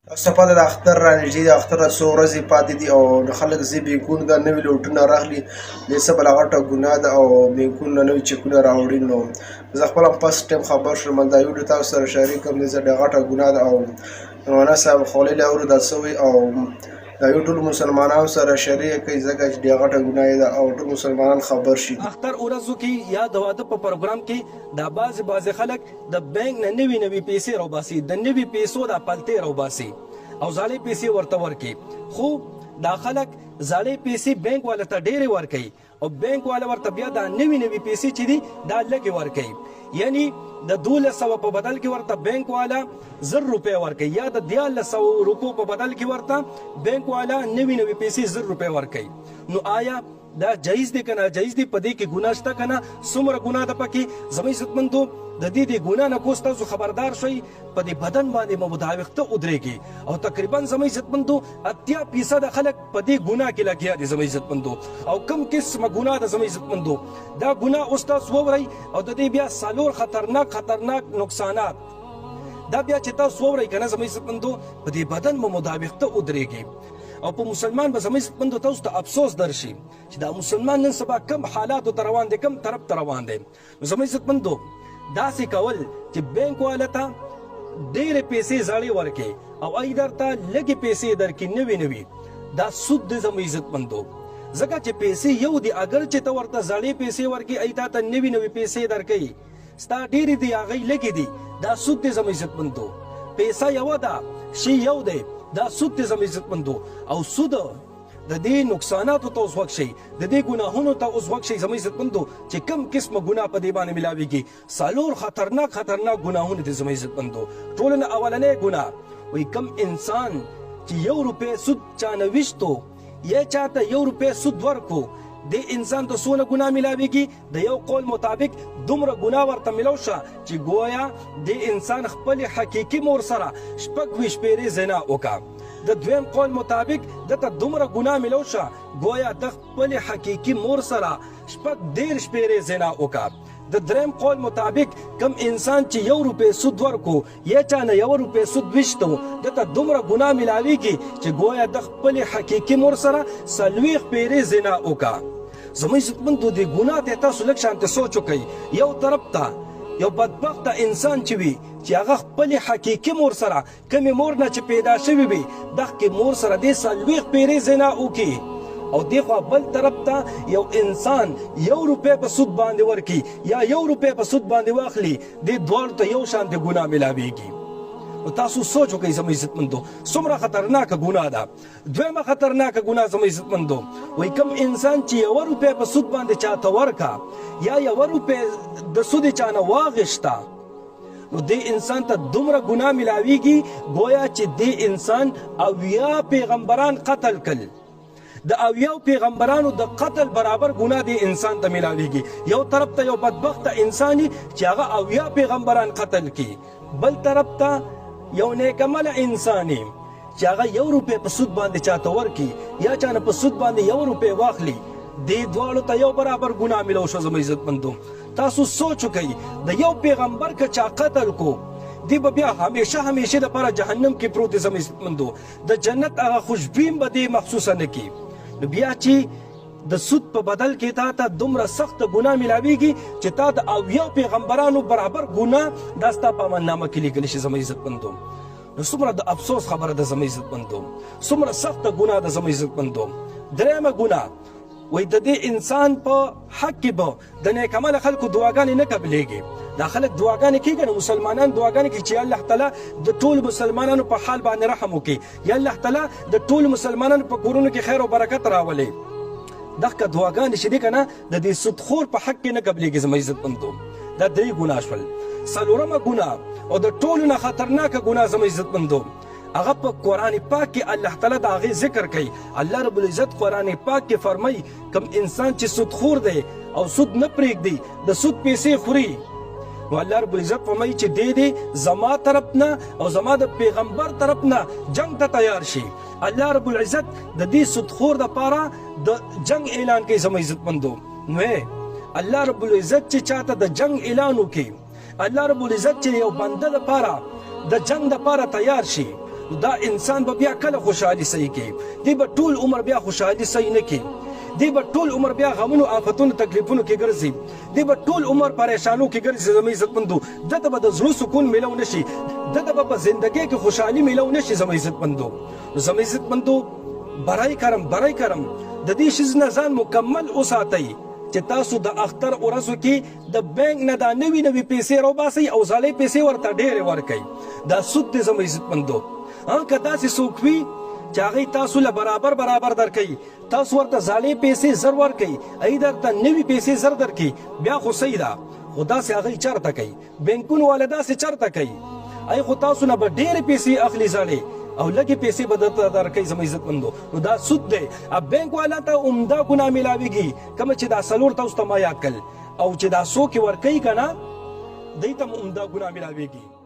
تاسو ته د اختر را نږدې د اختر څو ورځې پاتې دي او د خلک ځي بینکونو ته نوي نوټونه راغلي د څه بله غټه ګناه ده او بینکونو نه نوي چکونه راوړي. نو زه خپل هم فسټ ټایم خبر شوم، دا ویډیو تاسو سره شریک کړم. زه ډېره غټه ګناه ده او مولانا صاحب خولۍ لاورو دا څه او دا یو ټول مسلمانانو سره شریک کوي ځکه چې ډېره غټه ګناه ده او ټول مسلمانان خبر شي. اختر ورځو کې یا د واده په پروګرام کې دا بعض خلک د بانک نه نوي پیسې راوباسي، د نوي پیسو د پلتې راوباسي او زړې پیسې ورته ورکي. خو دا خلک زړې پیسې بانک والا ته ډېرې ورکوي او بانک والا ورته بیا دا نوي پیسې چې دي دا لږې ورکوي. یعنی د 1200 په بدل کې ورته بانک والا 1000 روپۍ ورکوي یا د 1300 روپو په بدل کې ورته بانک والا نوي پیسې 1000 روپۍ ورکوي. نو آیا دا جایز دی کنه جایز دی؟ په دې کې ګناه شته کنه؟ څومره ګناه ده پکې؟ زموږ عزتمندو د دې ګناه نه کوس تاسو خبردار شئ، په دې بدن باندې مداوخته ودرېږي او تقریبا زموږ عزتمندو 80% خلک په دې ګناه کې لګیا دي زموږ عزتمندو. او کم قسمه ګناه ده زموږ عزتمندو، دا ګناه اوس تاسو وورئ او د دې بیا څلور خطرناک نقصانات دا بیا چې تاسو وورئ کنه زموږ عزتمندو په دې بدن مداوخته ودرېږي او په مسلمان به زموږ عزتمندو تاسو ته افسوس درشي چې دا مسلمان نن سبا کم حالاتو ته روان دی، کم طرف ته روان دی. نو زموږ عزتمندو داسې کول چې بانک والا ته ډېرې پیسې زړې ورکړي او ای درته لږې پیسې درکړي نوي دا سود دی زموږ عزتمندو. ځکه چې پیسې یو دي، اگر چې ته ورته زړې پیسې ورکړي ای تا ته نوي پیسې درکوي، ستا ډېرې دي هغې لږې دي، دا سود دی زموږ عزتمندو. پیسه یوه ده، شی یو دی، دا سود دی زموږ عزتمندو. او سود د دې نقصاناتو ته اوس وخت شي، د دې ګناهونو ته اوس وخت شي زموږ عزتمندو چې کم قسمه ګناه په دې باندې ملاویږي. څلور خطرناک ګناهونه دي زموږ عزتمندو. ټولو نه اولنی ګناه وایي کم انسان چې 1 روپۍ سود چانه ویشتو یا چاته 1 روپۍ سود ورکو، د انسان ته څونه ګناه ملاویږي؟ د یو قول مطابق دومره ګناه ورته ملو شه چې گویا د انسان خپل حقیقي مور سره 26 پیرې زنا وکړه. د دویم قول مطابق دته دومره ګناه ملو شه گویا د خپل حقیقي مور سره 14 پیرې زنا وکړه. د دریم قول مطابق کم انسان چې 1 روپۍ سود ورکو یا چانه 1 روپۍ سود ویشتو دته دومره ګناه ملاویږي چې گویا د خپل حقیقي مور سره 40 پیرې زنا وکړه. زموږ عزتمندو دې ګناه ته تاسو لږ شانته سوچ وکئ. یو طرف ته یو بدبخته انسان چې وي چې هغه خپل حقیقي مور سره کمې مور نه چې پیدا شوی وي دغه مور سره دې 40 پیرې زنا وکړي او دغه بل طرف ته یو انسان 1 روپۍ په سود باندې ورکړي یا 1 روپۍ په سود باندې واخلي، دې دواړو ته یو شان د ګناه ملاویږي. نو تاسو سوچ وکئ زموږ عزتمندو څومره خطرناکه ګناه ده. دویمه خطرناکه ګناه زموږ عزتمندو وایي کم انسان چې 1 روپۍ په سود باندې چاته ورکه یا 1 روپۍ د سود چانه واغشته، نو دې انسان ته دومره ګناه ملاویږي گویا چې دې انسان 80 پیغمبران قتل کړل. د 80 پیغمبرانو د قتل برابر ګناه دې انسان ته ملاویږي. یو طرف ته یو بدبخته انساني چې هغه 80 پیغمبران قتل کړي، بل طرف ته یو نیکعمله انساني چې هغه 1 روپۍ په سود باندې چاته ورکړي یا چانه په سود باندې 1 روپۍ واخلي، دې دواړو ته یو برابر ګناه ملو شو. زموږ عزتمندو تاسو سوچ وکئ د یو پیغمبر که چا قتل کو دی به بیا همیشه دپاره جهنم کې پروت دی. زموږ عزتمندو د جنت هغه خوشبین به دې مخصوصه نه کي. نو بیا چې د سود په بدل کې تا ته دومره سخت ګناه ملاویږي چې تا د 80 پیغمبرانو برابر ګناه دا ستا په اماننامه کې لیکلی شي. زموږ عزتمندو نو څومره د افسوس خبره ده زموږ عزتمندو، څومره سخته ګناه ده زموږ عزتمندو. دریمه ګناه وایي د دې انسان په حق کې به د نیکعمله خلکو دعاګانې نه قبلېږي. دا خلک دعاګانې کوي که مسلمانان دعاګانې کوي چې یا الله تعالی د ټولو مسلمانانو په حال باندې رحم وکړي، یا الله تعالی د ټولو مسلمانانو په کورونو کې خیر او برکت راولي. دغه دعاګانې چې دي که نه د دې سودخور په حق کې نه قبلېږي. زموږ عزتمندو دا 3 ګناه شول. څلورمه ګناه او د ټولو نه خطرناکه ګناه زموږ عزتمندو هغه په قرآن پاک کې الله تعالی د هغې ذکر کوي. الله رب العزت قرآن پاک کې فرمایي کم انسان چې سودخور دی او سود نه پرېږدي، د سود پیسې خوري، نو الله رب العزت فرمایي چې دې زما طرف نه او زما د پیغمبر طرف نه جنگ ته تیار شي. الله رب العزت د دې سودخور دپاره د جنگ اعلان کوي. زموږ عزتمندو نو الله رب العزت چې چاته د جنگ اعلان وکړي، الله رب العزت چې یو بنده دپاره د جنگ دپاره تیار شي، دا انسان به بیا کله خوشحالي صحیح کوي دی به ټول عمر بیا خوشحالي صحیح نه کوي دی به ټول عمر بیا غمونو آفتونو تکلیفونو کې ګرځي دی به ټول عمر پریشانو کې ګرځي زموږ عزتمندو دته به د زړه سکون میلو نشي دته به په زندګۍ کې خوشحالي میلو نشي زموږ عزتمندو برای کرم د دې شیز نه ځان مکمل وساتئ چې تاسو د اختر ورځو کې د بانک نه دا نوي پیسې راوباسئ او ځالۍ پیسې ورته ډېرې ورکئ دا سود دی زموږ عزتمندو که داسې څوک وي چې هغوی تاسو له برابر درکوي تاسو ورته ځالۍ پیسې زر ورکئ هغوی درته نوي پیسې زر درکړي بیا خو صحیح ده خو داسې هغوی چېرته کوي بینکونو والا داسې چېرته کوي هغوی خو تاسو نه به ډېرې پیسې اخلي ځالۍ او لږې پیسې به درته درکوي زموږ عزتمندو نو دا سود دی بینک والا ته عمده ګناه میلاویږي کومه چې دا څلور تاسو ته ما یاد کړل او چې دا څوک یې ورکوي که نه دوی ته هم عمده ګناه میلاویږي